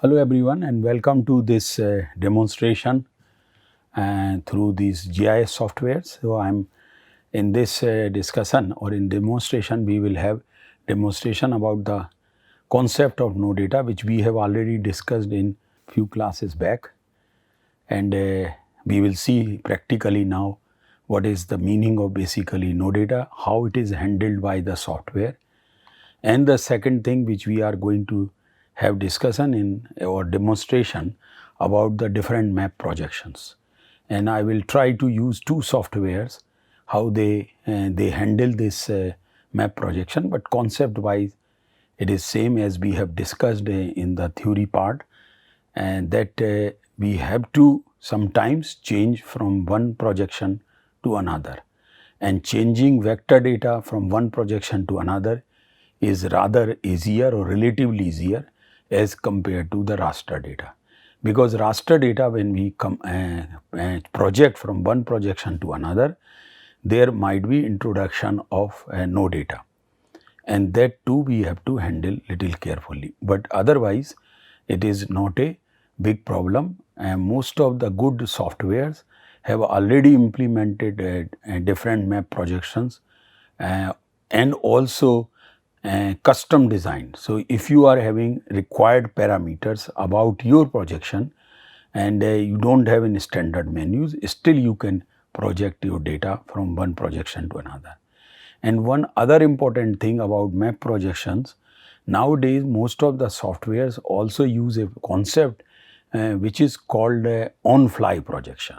Hello everyone and welcome to this demonstration through these GIS softwares. So, I am in this discussion or in demonstration we will have demonstration about the concept of no data, which we have already discussed in few classes back, and we will see practically now what is the meaning of basically no data, how it is handled by the software. And the second thing which we are going to have discussion in or demonstration about the different map projections. And I will try to use two softwares, how they handle this map projection, but concept wise it is same as we have discussed in the theory part, and that we have to sometimes change from one projection to another, and changing vector data from one projection to another is rather easier or relatively easier as compared to the raster data. Because raster data, when we project from one projection to another, there might be introduction of no data, and that too we have to handle little carefully. But otherwise it is not a big problem, and most of the good softwares have already implemented different map projections and also custom design. So, if you are having required parameters about your projection and you do not have any standard menus, still you can project your data from one projection to another. And one other important thing about map projections, nowadays most of the softwares also use a concept which is called on-fly projection.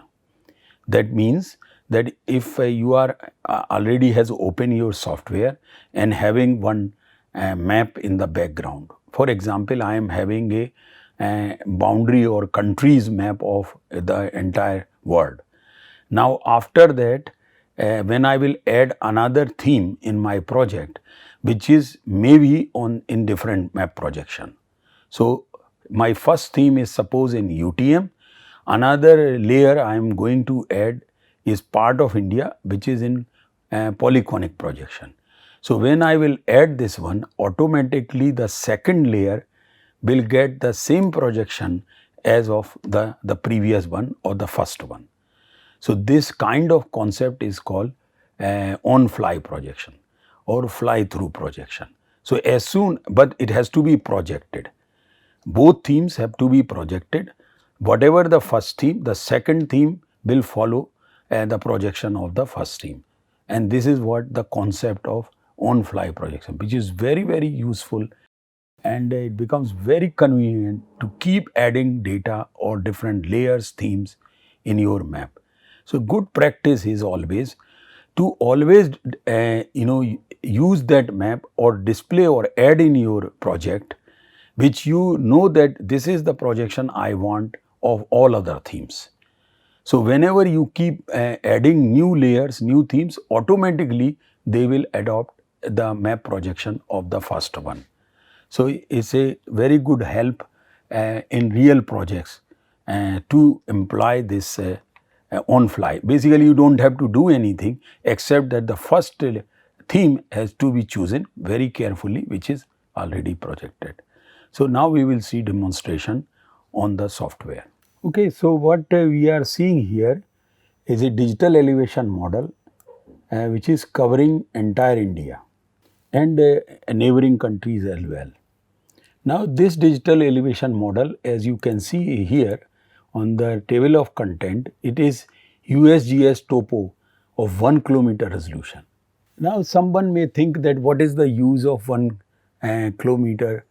That means that if you are already has open your software and having one map in the background. For example, I am having a boundary or countries map of the entire world. Now, after that, when I will add another theme in my project, which is maybe on in different map projection. So, my first theme is suppose in UTM, another layer I am going to add is part of India, which is in polyconic projection. So, when I will add this one, automatically the second layer will get the same projection as of the previous one or the first one. So, this kind of concept is called on-fly projection or fly-through projection. So, as soon, but it has to be projected. Both themes have to be projected. Whatever the first theme, the second theme will follow the projection of the first theme. And this is what the concept of on-fly projection, which is very, very useful, and it becomes very convenient to keep adding data or different layers, themes in your map. So, good practice is always to always use that map or display or add in your project, which you know that this is the projection I want of all other themes. So, whenever you keep adding new layers, new themes, automatically they will adopt the map projection of the first one. So, it is a very good help in real projects to imply this on fly. Basically, you do not have to do anything except that the first theme has to be chosen very carefully, which is already projected. So, now we will see demonstration on the software. Okay, so what we are seeing here is a digital elevation model which is covering entire India and neighboring countries as well. Now, this digital elevation model, as you can see here on the table of content, it is USGS topo of 1 kilometer resolution. Now, someone may think that what is the use of 1 kilometer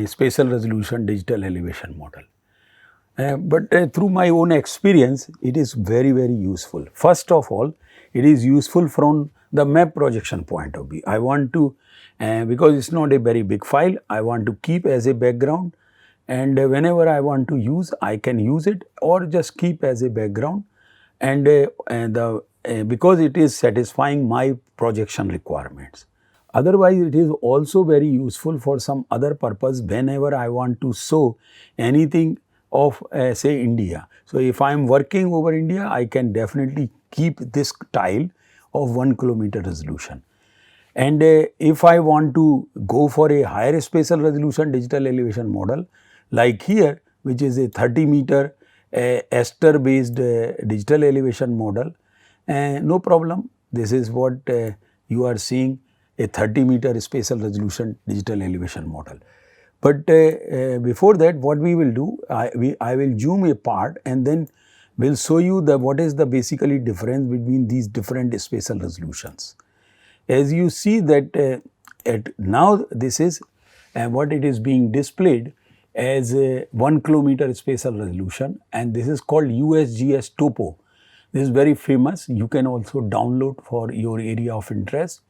spatial resolution digital elevation model. But through my own experience, it is very, very useful. First of all, it is useful from the map projection point of view. I want to, because it is not a very big file, I want to keep as a background, and whenever I want to use, I can use it or just keep as a background, and because it is satisfying my projection requirements. Otherwise, it is also very useful for some other purpose whenever I want to show anything of say India. So, if I am working over India, I can definitely keep this tile of 1 kilometer resolution. And if I want to go for a higher spatial resolution digital elevation model, like here, which is a 30-meter Aster based digital elevation model. No problem, this is what you are seeing, a 30-meter spatial resolution digital elevation model. But before that, what we will do, I will zoom a part and then we will show you the what is the basically difference between these different spatial resolutions. As you see that at now this is what it is being displayed as a 1 kilometer spatial resolution, and this is called USGS Topo. This is very famous. You can also download for your area of interest,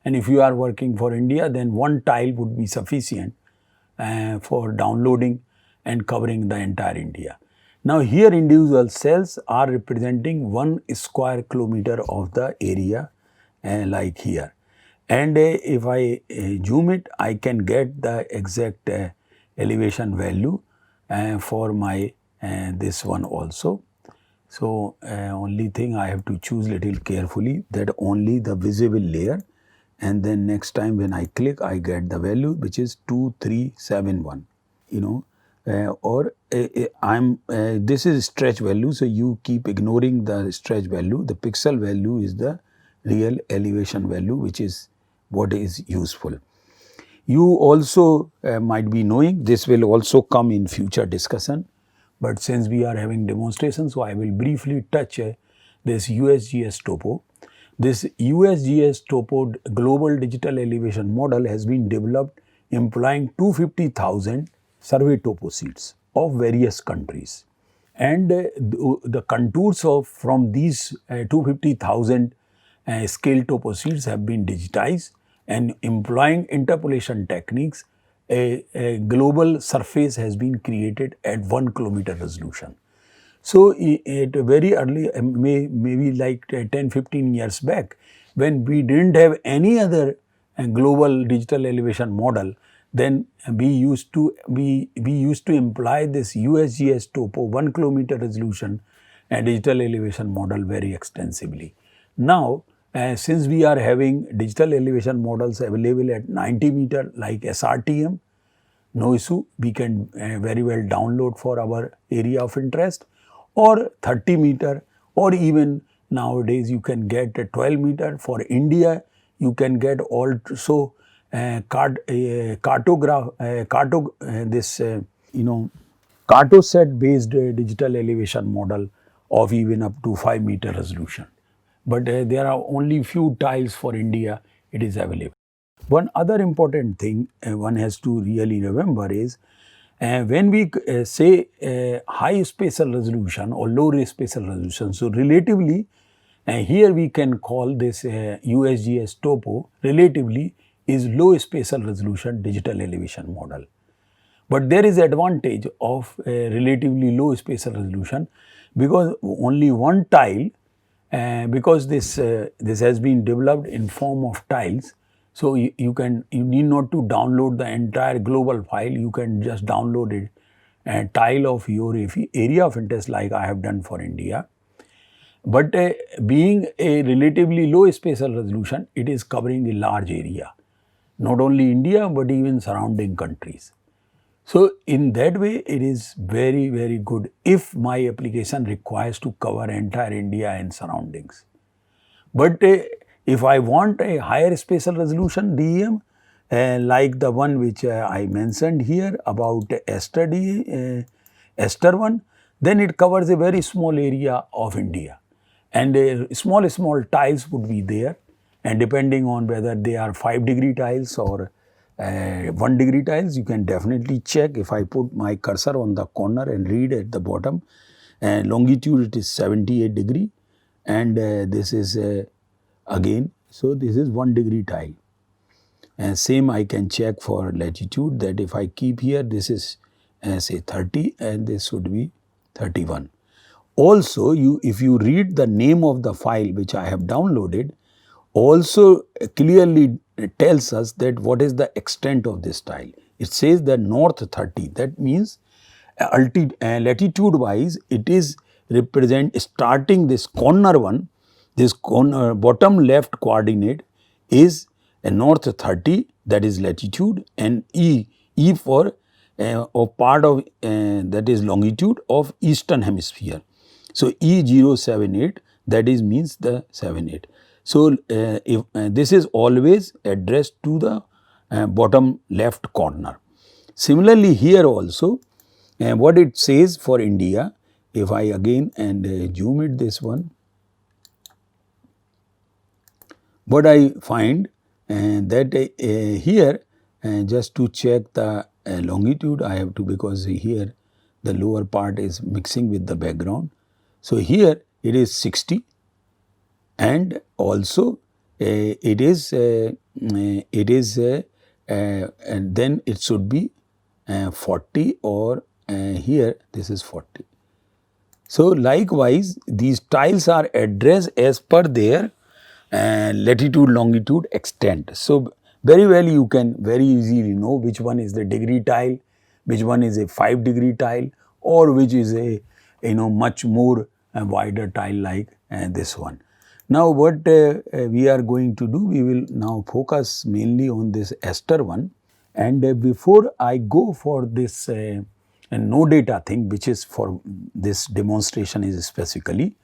and if you are working for India, then one tile would be sufficient for downloading and covering the entire India. Now here individual cells are representing 1 square kilometer of the area like here, and if I zoom it, I can get the exact elevation value for my this one also. So only thing I have to choose little carefully that only the visible layer, and then next time when I click I get the value which is 2371, you know, or this is stretch value, so you keep ignoring the stretch value. The pixel value is the real elevation value, which is what is useful. You also might be knowing, this will also come in future discussion, but since we are having demonstrations, so I will briefly touch this USGS Topo. This USGS Topo global digital elevation model has been developed employing 250,000 survey topo sheets of various countries, and the contours of from these 250,000 scale topo sheets have been digitized, and employing interpolation techniques a global surface has been created at 1 kilometer resolution. So at very early, maybe like 10-15 years back, when we didn't have any other global digital elevation model, then we used to imply this USGS Topo 1 kilometer resolution digital elevation model very extensively. Now since we are having digital elevation models available at 90 meter like SRTM, no issue, we can very well download for our area of interest, or 30 meter, or even nowadays you can get a 12 meter. For India, you can get also Cartosat based digital elevation model of even up to 5 meter resolution. But there are only few tiles for India it is available. One other important thing one has to really remember is when we say high spatial resolution or low spatial resolution, so relatively here we can call this USGS Topo relatively is low spatial resolution digital elevation model. But there is advantage of relatively low spatial resolution because only one tile, because this has been developed in form of tiles. So you need not to download the entire global file. You can just download it a tile of your area of interest like I have done for India. But being a relatively low spatial resolution, it is covering a large area, not only India but even surrounding countries. So in that way it is very, very good if my application requires to cover entire India and surroundings. But if I want a higher spatial resolution DEM like the one which I mentioned here about Aster one, then it covers a very small area of India, and small tiles would be there, and depending on whether they are 5-degree tiles or 1-degree tiles, you can definitely check. If I put my cursor on the corner and read at the bottom, longitude it is 78 degree, and this is again, so this is 1-degree tile, and same I can check for latitude, that if I keep here this is say 30 and this should be 31. Also if you read the name of the file which I have downloaded, also clearly tells us that what is the extent of this tile. It says that north 30, that means latitude wise it is represent starting this corner one, this corner bottom left coordinate is north 30, that is latitude, and E for of part of that is longitude of eastern hemisphere. So E078, that is means the 78. So if this is always addressed to the bottom left corner. Similarly here also what it says for India, if I again and zoom it this one, what I find that here just to check the longitude I have to, because here the lower part is mixing with the background. So here it is 60 and also it is and then it should be 40 or here this is 40. So likewise these tiles are addressed as per their latitude, longitude, extent. So very well you can very easily know which one is the degree tile, which one is a 5-degree tile, or which is a much more wider tile like this one. Now what we are going to do, we will now focus mainly on this ester one, and before I go for this no data thing, which is for this demonstration is specifically,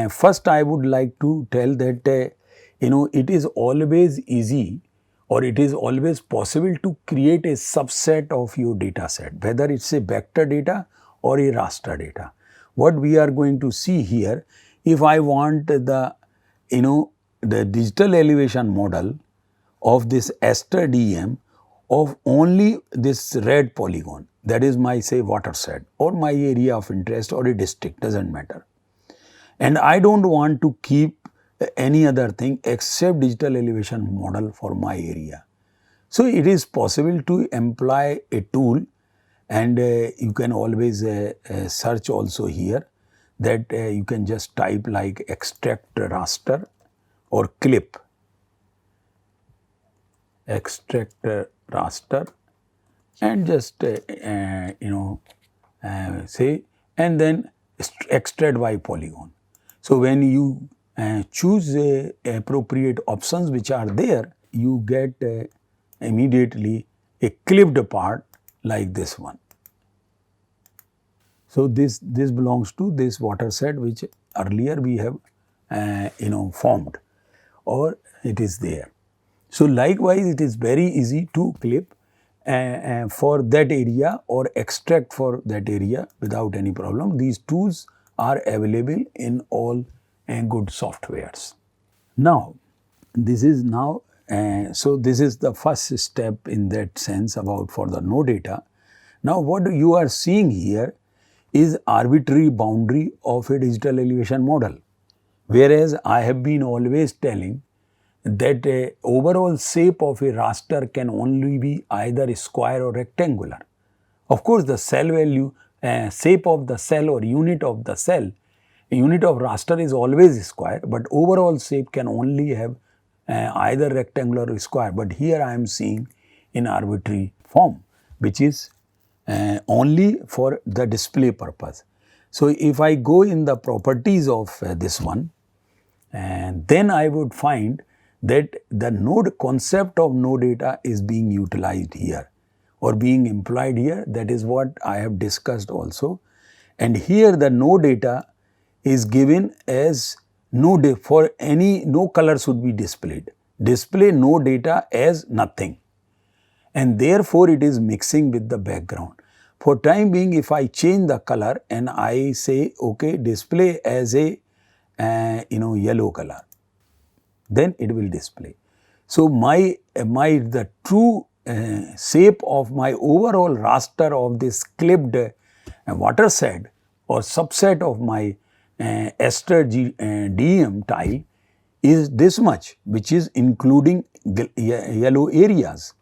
first I would like to tell that it is always easy or it is always possible to create a subset of your data set, whether it is a vector data or a raster data. What we are going to see here, if I want the the digital elevation model of this ester DEM of only this red polygon, that is my say watershed or my area of interest or a district, does not matter. And I do not want to keep any other thing except digital elevation model for my area. So it is possible to employ a tool, and you can always search also here that you can just type like extract raster or clip, extract raster, and just say and then extract by polygon. So when you choose appropriate options which are there, you get immediately a clipped part like this one. So this belongs to this watershed which earlier we have formed, or it is there. So likewise it is very easy to clip for that area or extract for that area without any problem. These tools are available in all good softwares. Now this is so this is the first step in that sense about for the no data. Now what you are seeing here is arbitrary boundary of a digital elevation model, whereas I have been always telling that a overall shape of a raster can only be either square or rectangular. Of course, the cell value, shape of the cell or unit of the cell, unit of raster is always square, but overall shape can only have either rectangular or square. But here I am seeing in arbitrary form, which is only for the display purpose. So if I go in the properties of this one, then I would find that the node concept of no data is being utilized here or being employed here. That is what I have discussed also. And here the no data is given as no color should be displayed. Display no data as nothing, and therefore it is mixing with the background. For time being, if I change the color and I say okay, display as a yellow color, then it will display. So the true shape of my overall raster of this clipped watershed or subset of my ester DEM tile is this much, which is including yellow areas.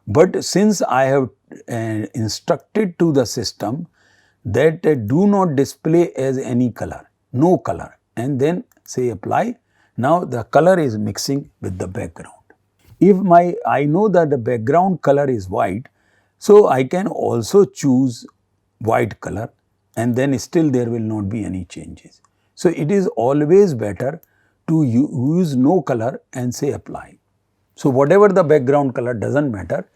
But since I have instructed to the system that do not display as any color, no color, and then say apply, now the color is mixing with the background. If I know that the background color is white, so I can also choose white color, and then still there will not be any changes. So it is always better to use no color and say apply. So whatever the background color does not matter.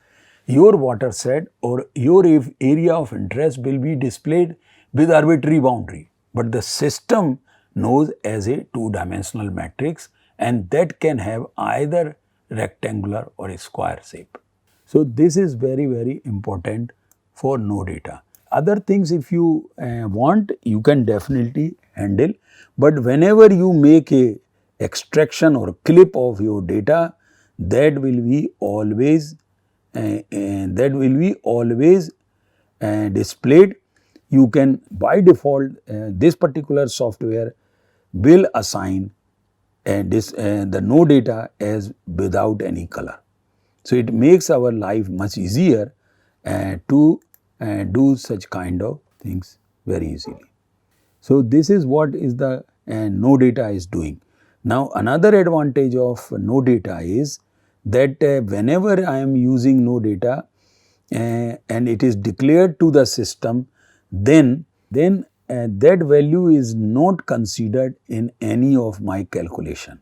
your watershed or your area of interest will be displayed with arbitrary boundary, but the system knows as a two-dimensional matrix, and that can have either rectangular or a square shape. So this is very, very important for no data. Other things, if you want, you can definitely handle, but whenever you make a extraction or clip of your data, that will be always displayed. You can by default this particular software will assign the no data as without any color. So it makes our life much easier to do such kind of things very easily. So this is what is the no data is doing. Now another advantage of no data is that whenever I am using no data and it is declared to the system, then that value is not considered in any of my calculation.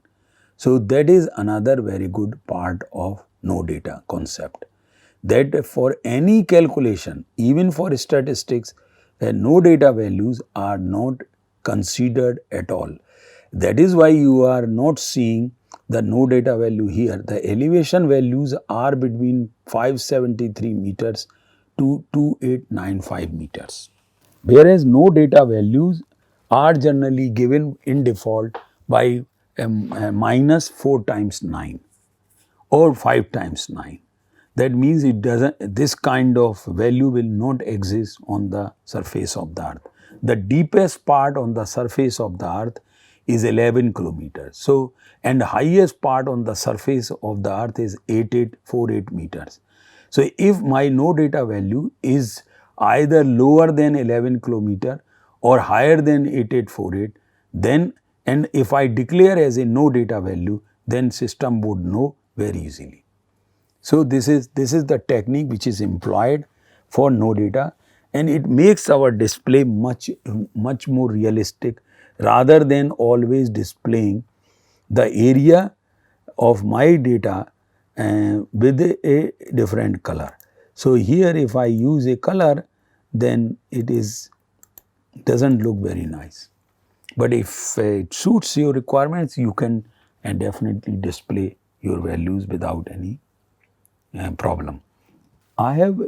So that is another very good part of no data concept, that for any calculation, even for statistics, no data values are not considered at all. That is why you are not seeing the no data value here. The elevation values are between 573 meters to 2895 meters. Whereas no data values are generally given in default by minus 4 times 9 or 5 times 9. That means it doesn't, this kind of value will not exist on the surface of the earth. The deepest part on the surface of the earth is 11 kilometers. So, and highest part on the surface of the earth is 8848 meters. So, if my no data value is either lower than 11 kilometer or higher than 8848, then, and if I declare as a no data value, then system would know very easily. So this is the technique which is employed for no data, and it makes our display much more realistic rather than always displaying the area of my data with a different color. So here if I use a color, then it doesn't look very nice. But if it suits your requirements, you can definitely display your values without any problem. I have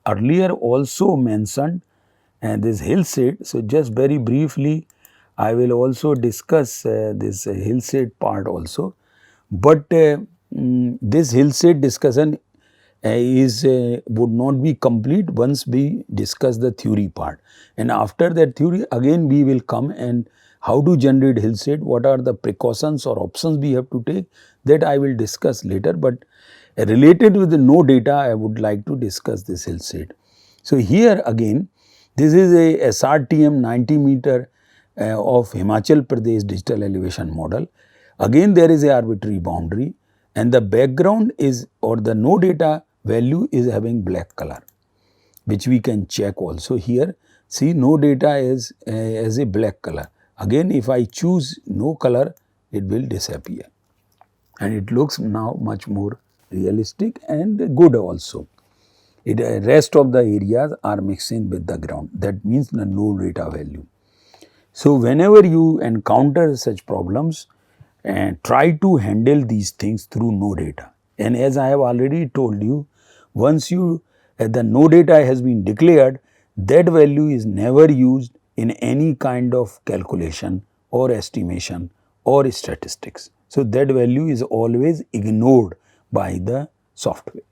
earlier also mentioned this hillshade. So just very briefly, I will also discuss this hillshade part also. But this hillshade discussion would not be complete once we discuss the theory part. And after that theory, again we will come and how to generate hillshade, what are the precautions or options we have to take, that I will discuss later. But related with the no data, I would like to discuss this hillshade. So here again, this is a SRTM 90 meter of Himachal Pradesh digital elevation model. Again there is a arbitrary boundary, and the background is, or the no data value is having black color, which we can check also here. See, no data is as a black color. Again if I choose no color, it will disappear, and it looks now much more realistic and good also. Rest of the areas are mixing with the ground. That means the no data value. So whenever you encounter such problems, try to handle these things through no data. And as I have already told you, once the no data has been declared, that value is never used in any kind of calculation or estimation or statistics. So that value is always ignored by the software.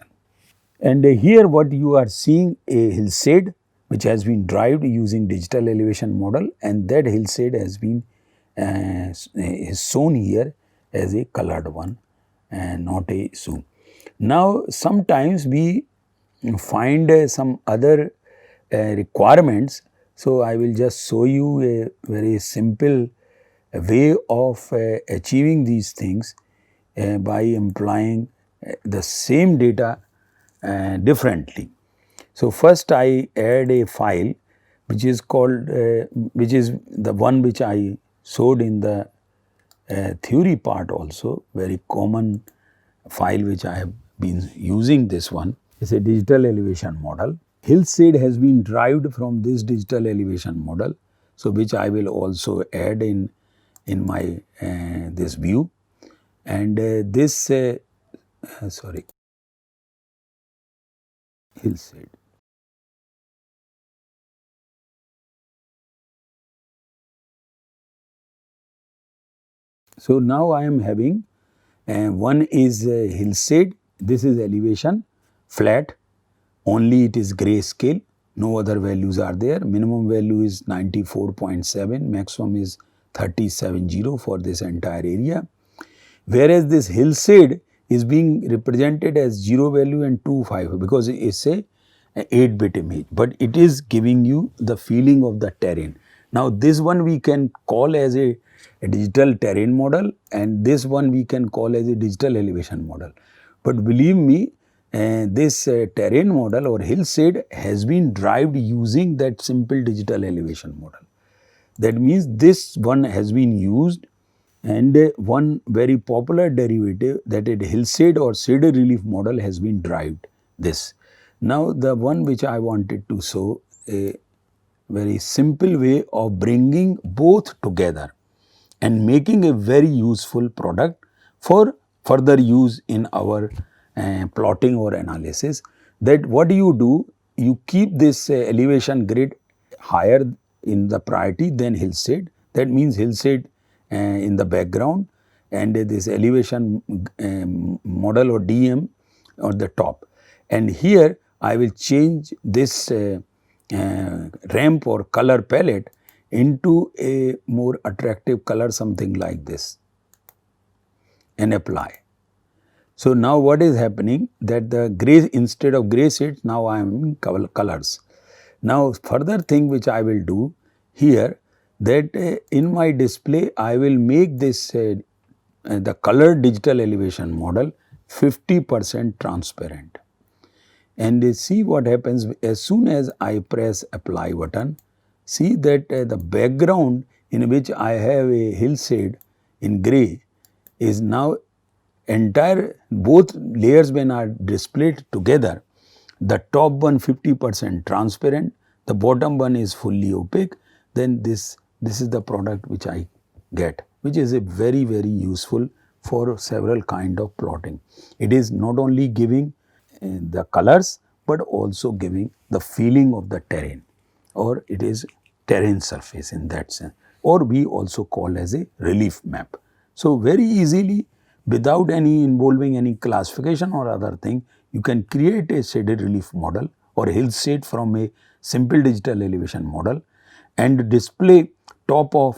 And here what you are seeing, a hillshade which has been derived using digital elevation model, and that hillshade has been is shown here as a colored one and not a zoom. Now sometimes we find some other requirements. So I will just show you a very simple way of achieving these things by implying the same data differently. So first I add a file which is called which is the one which I showed in the theory part also, very common file which I have been using this one. is a digital elevation model. Hillshade has been derived from this digital elevation model, so which I will also add in my this view, and this sorry, Hillshade. So now I am having one is Hillshade. This is elevation flat. Only it is grayscale. No other values are there. Minimum value is 94.7. Maximum is 370 for this entire area. Whereas this Hillshade is being represented as 0 value and 2, 5 because it is a 8-bit image, but it is giving you the feeling of the terrain. Now this one we can call as a digital terrain model, and this one we can call as a digital elevation model. But believe me, this terrain model or Hillshade has been derived using that simple digital elevation model. That means this one has been used, and one very popular derivative, that is Hillshade or shaded relief model, has been derived this. Now the one which I wanted to show a very simple way of bringing both together and making a very useful product for further use in our plotting or analysis. That what do? You keep this elevation grid higher in the priority than Hillshade. That means Hillshade in the background and this elevation model or DM on the top. And here I will change this ramp or color palette into a more attractive color, something like this, and apply. So now what is happening, that the gray, instead of gray shades, now I am in colors. Now further thing which I will do here, that in my display I will make this the color digital elevation model 50% transparent. And see what happens as soon as I press apply button. See that the background in which I have a Hillshade in gray is now entire, both layers when are displayed together, the top one 50% transparent, the bottom one is fully opaque, then this is the product which I get, which is a very useful for several kind of plotting. It is not only giving the colors, but also giving the feeling of the terrain, or it is terrain surface in that sense, or we also call as a relief map. So very easily, without any involving any classification or other thing, you can create a shaded relief model or Hillshade from a simple digital elevation model and display top of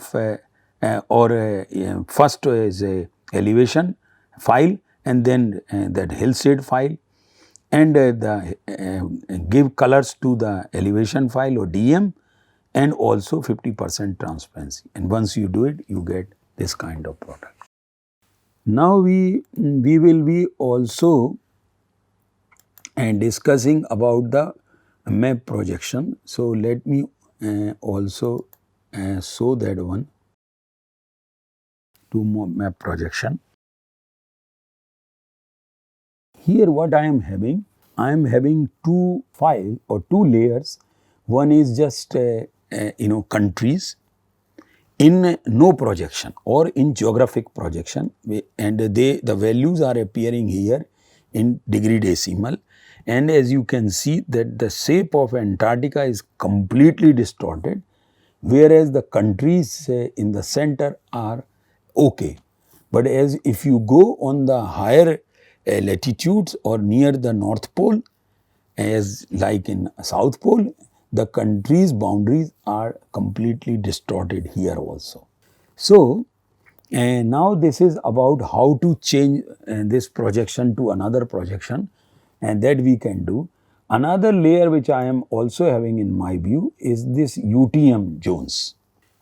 first is a elevation file, and then that Hillshade file, and give colors to the elevation file or DM, and also 50% transparency. And once you do it, you get this kind of product. Now we will be also discussing about the map projection. So let me also show that one to map projection. Here what I am having, two files or two layers. One is just countries in no projection or in geographic projection, and the values are appearing here in degree decimal, and as you can see that the shape of Antarctica is completely distorted, whereas the countries in the center are okay. But as if you go on the higher latitudes or near the North Pole, as like in South Pole, the country's boundaries are completely distorted here also. So now this is about how to change this projection to another projection, and that we can do. Another layer which I am also having in my view is this UTM zones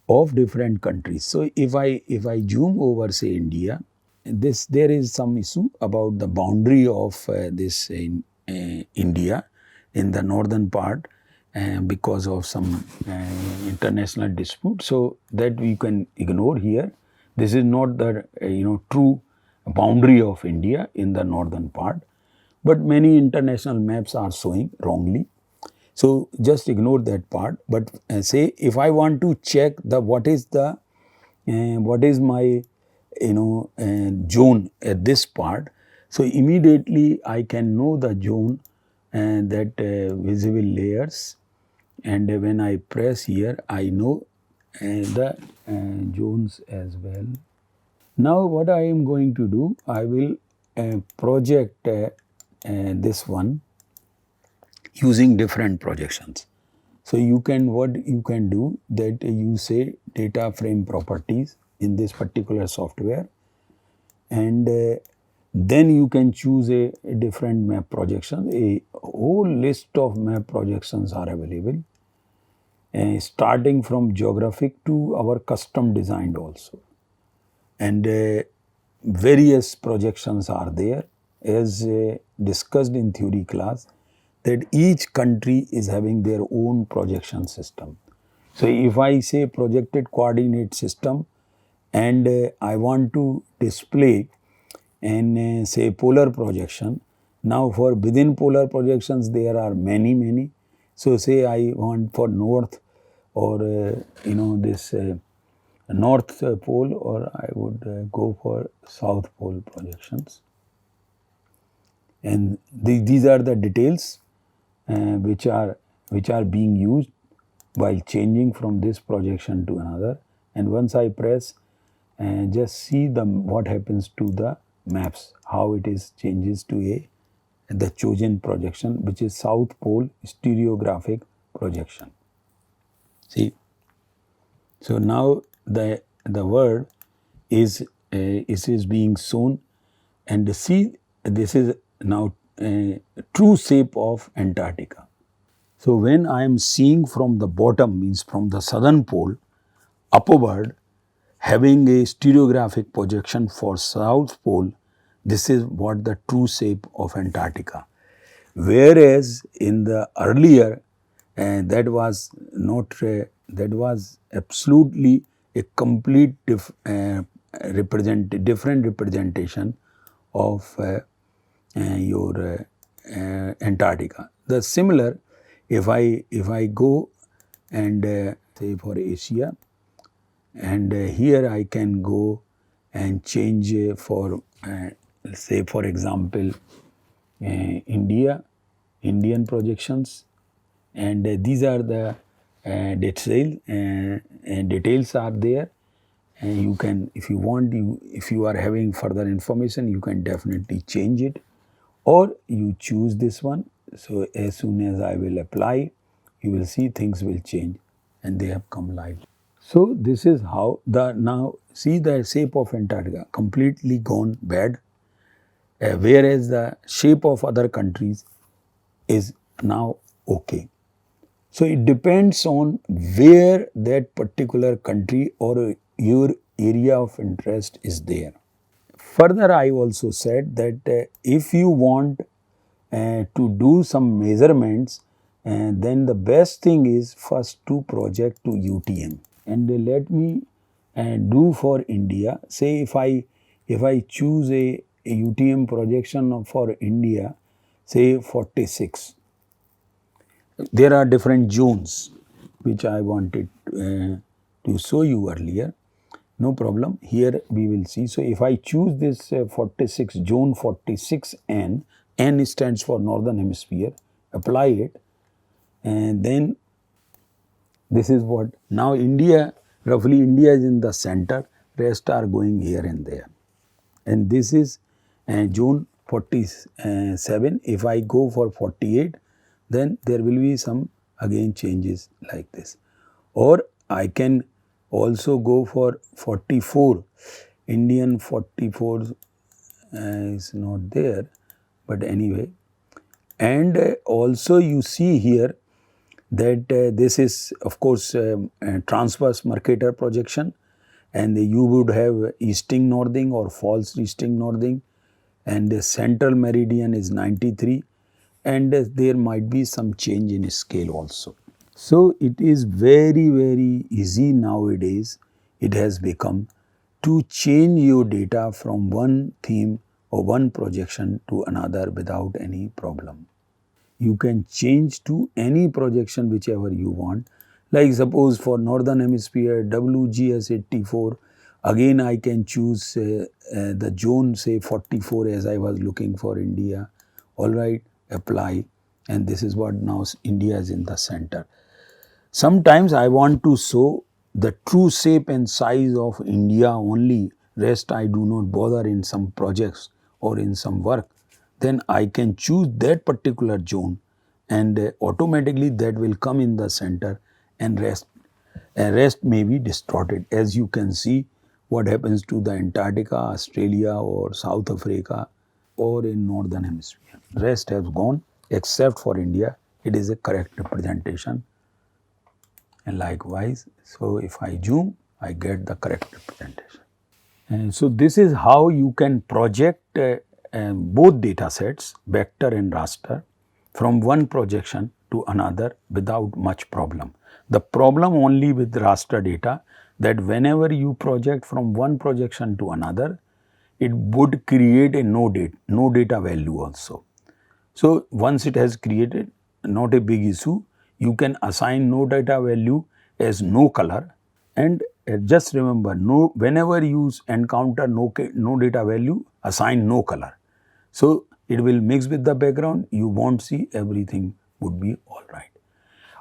of different countries. So if I zoom over, say, India, there is some issue about the boundary of this in India in the northern part because of some international dispute. So that we can ignore here. This is not the true boundary of India in the northern part. but many international maps are showing wrongly. So just ignore that part, but say if I want to check the what is my zone at this part, so immediately I can know the zone and that visible layers, and when I press here I know the zones as well. Now what I am going to do, I will project this one using different projections. So you can, what you can do, that you say data frame properties in this particular software, and then you can choose a different map projection. A whole list of map projections are available, starting from geographic to our custom designed also, and various projections are there as discussed in theory class, that each country is having their own projection system. So if I say projected coordinate system and I want to display in say polar projection, now for within polar projections there are many. So say I want for north or this north pole, or I would go for south pole projections, and these are the details which are being used while changing from this projection to another. And once I press, just see what happens to the maps, how it is changes to the chosen projection, which is south pole stereographic projection. See, so now the word is being shown, and see, this is now true shape of Antarctica. So when I am seeing from the bottom, means from the southern pole upward, having a stereographic projection for south pole, this is what the true shape of Antarctica. Whereas in the earlier that was not that was absolutely a complete different representation of your Antarctica. The similar, if I go and say for Asia, and here I can go and change for say for example Indian projections, and these are the details are there, and you can, if you want, if you are having further information, you can definitely change it, or you choose this one. So as soon as I will apply, you will see things will change and they have come live. So this is how now see the shape of Antarctica completely gone bad, whereas the shape of other countries is now okay. So it depends on where that particular country or your area of interest is there. Further, I also said that if you want to do some measurements, then the best thing is first to project to UTM. And let me do for India. Say if I choose a UTM projection for India, say 46. There are different zones which I wanted to show you earlier. No problem. Here we will see. So if I choose this 46 zone 46N, N stands for Northern Hemisphere, apply it, and then this is what now India, roughly India is in the center, rest are going here and there, and this is zone 47. If I go for 48, then there will be some again changes like this, or I can also go for 44. Indian 44 is not there, but anyway, and also you see here that this is of course transverse Mercator projection, and you would have easting northing or false easting northing, and the central meridian is 93, and there might be some change in scale also. So it is very easy nowadays, it has become, to change your data from one theme or one projection to another without any problem. You can change to any projection whichever you want. Like suppose for northern hemisphere WGS 84, again I can choose the zone say 44 as I was looking for India. Alright, apply, and this is what now India is in the center. Sometimes I want to show the true shape and size of India only, rest I do not bother in some projects or in some work. Then I can choose that particular zone, and automatically that will come in the center, and rest may be distorted. As you can see what happens to the Antarctica, Australia or South Africa or in northern hemisphere. Rest has gone except for India. It is a correct representation. And likewise, so if I zoom, I get the correct representation. And so this is how you can project both data sets, vector and raster, from one projection to another without much problem. The problem only with raster data that whenever you project from one projection to another, it would create a no data value also. So once it has created, not a big issue, you can assign no data value as no color, and just remember whenever you encounter no data value, assign no color. So it will mix with the background, you won't see, everything would be alright.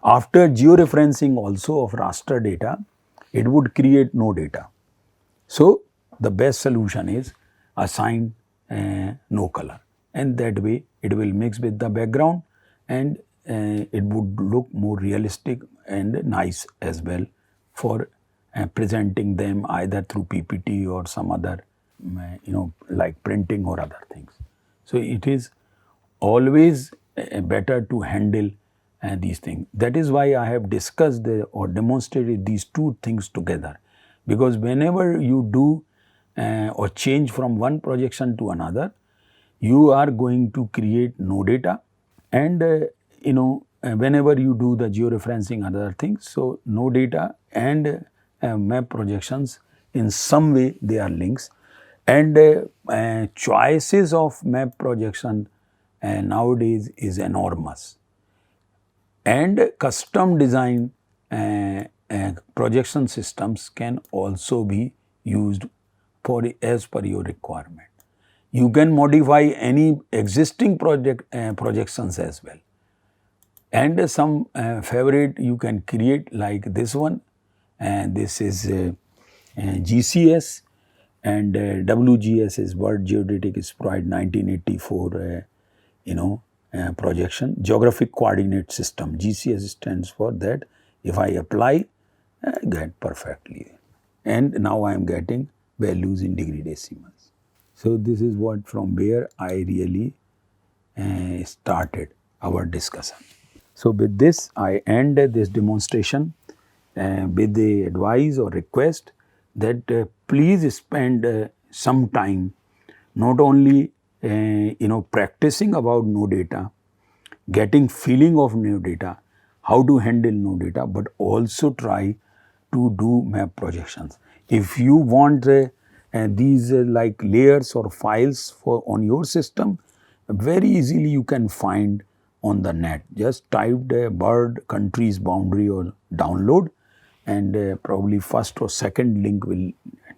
After georeferencing also of raster data, it would create no data. So the best solution is assign no color, and that way it will mix with the background, and it would look more realistic and nice as well for presenting them either through PPT or some other like printing or other things. So it is always better to handle these things. That is why I have discussed or demonstrated these two things together, because whenever you do or change from one projection to another, you are going to create no data, and whenever you do the georeferencing other things, so no data and map projections in some way they are links, and choices of map projection nowadays is enormous, and custom design projection systems can also be used for as per your requirement. You can modify any existing projections as well, and some favorite you can create like this one, and this is GCS, and WGS is World Geodetic Sprite 1984 projection, Geographic Coordinate System. GCS stands for that. If I apply, I get perfectly, and now I am getting values in degree decimals. So this is what from where I really started our discussion. So with this I end this demonstration with the advice or request that please spend some time not only practicing about no data, getting feeling of no data, how to handle no data, but also try to do map projections. If you want these like layers or files for on your system, very easily you can find on the net. Just type the bird countries boundary or download, and probably first or second link will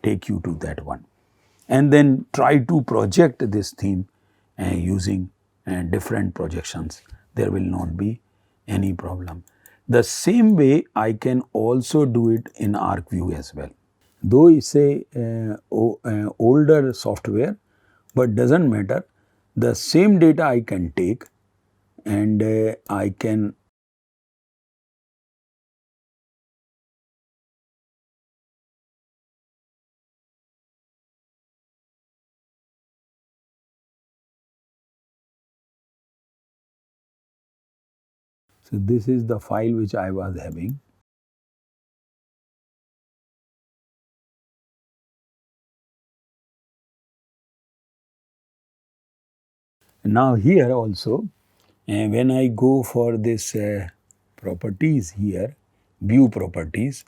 take you to that one, and then try to project this theme using different projections. There will not be any problem. The same way I can also do it in ArcView as well. Though it's a older software, but doesn't matter. The same data I can take, and I can so this is the file which I was having. Now here also, when I go for this properties here, view properties,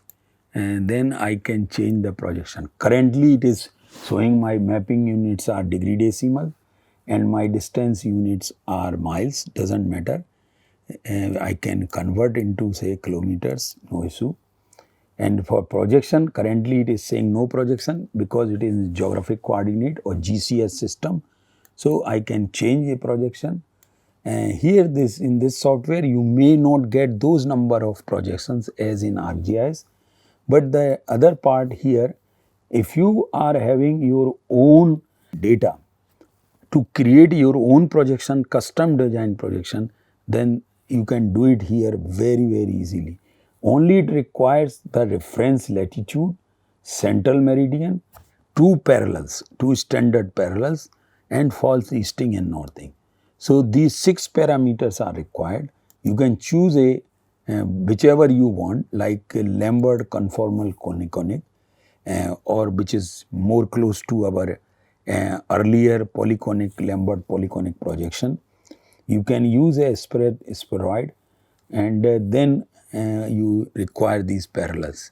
and then I can change the projection. Currently it is showing my mapping units are degree decimal, and my distance units are miles, doesn't matter. I can convert into say kilometers, no issue. And for projection, currently it is saying no projection because it is geographic coordinate or GCS system. So I can change a projection. Here in this software you may not get those number of projections as in ArcGIS, but the other part here, if you are having your own data to create your own projection, custom design projection, then you can do it here very easily. Only it requires the reference latitude, central meridian, two parallels, two standard parallels, and false easting and northing. So these 6 parameters are required. You can choose a whichever you want, like Lambert conformal conic, or which is more close to our earlier polyconic Lambert polyconic projection. You can use a spheroid, and then you require these parallels.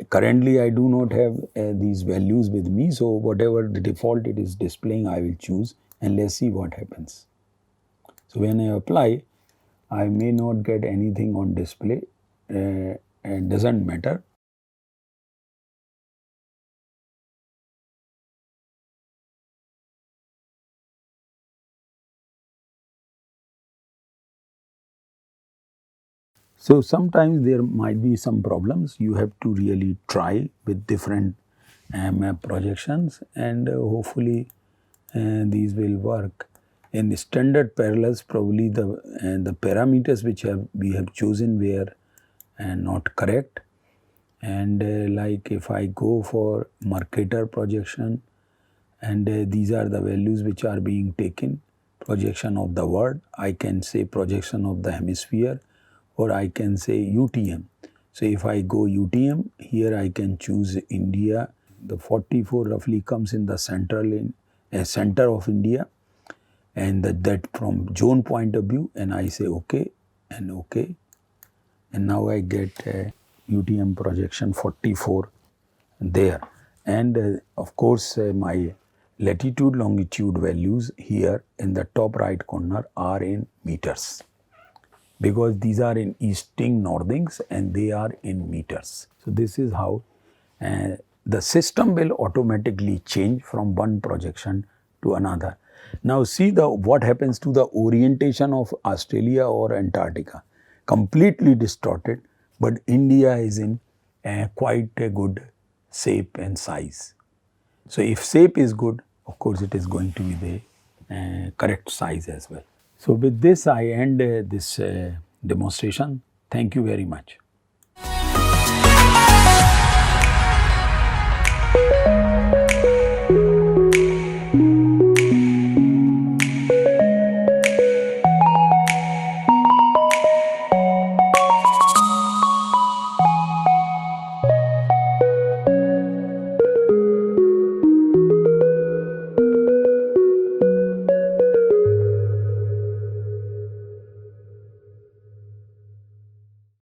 Currently I do not have these values with me, so whatever the default it is displaying I will choose, and let's see what happens. So when I apply, I may not get anything on display, and doesn't matter. So sometimes there might be some problems. You have to really try with different map projections, and hopefully these will work. In the standard parallels, probably the parameters which we have chosen were not correct. And like if I go for Mercator projection, and these are the values which are being taken, projection of the world, I can say projection of the hemisphere, or I can say UTM. So if I go UTM, here I can choose India. The 44 roughly comes in the center of India, and that from zone point of view, and I say OK and OK, and now I get UTM projection 44 there. And of course my latitude longitude values here in the top right corner are in meters, because these are in easting northings and they are in meters. So this is how the system will automatically change from one projection to another. Now see what happens to the orientation of Australia or Antarctica. Completely distorted, but India is in quite a good shape and size. So if shape is good, of course it is going to be the correct size as well. So with this I end this demonstration. Thank you very much.